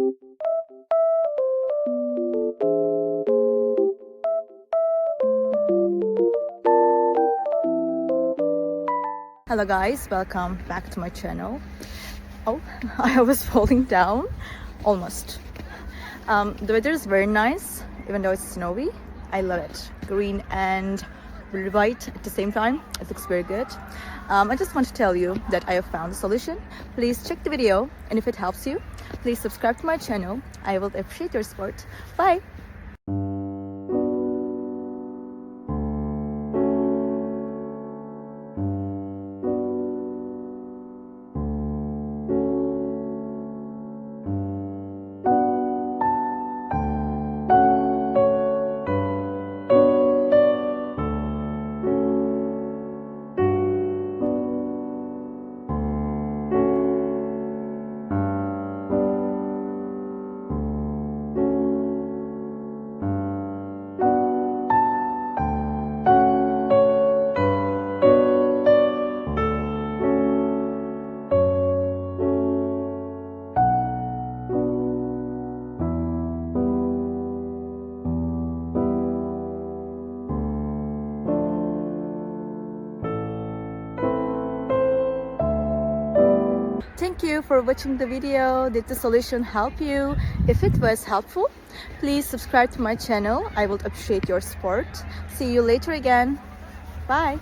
Hello guys, welcome back to my channel. Oh, I was falling down almost. The weather is very nice, even though it's snowy. I love it. Green and white at the same time. It looks very good. I just want to tell you that I have found a solution. Please check the video, and if it helps you, please subscribe to my channel. I will appreciate your support. Bye! Thank you for watching the video. Did the solution help you? If it was helpful, please subscribe to my channel. I will appreciate your support. See you later again. Bye.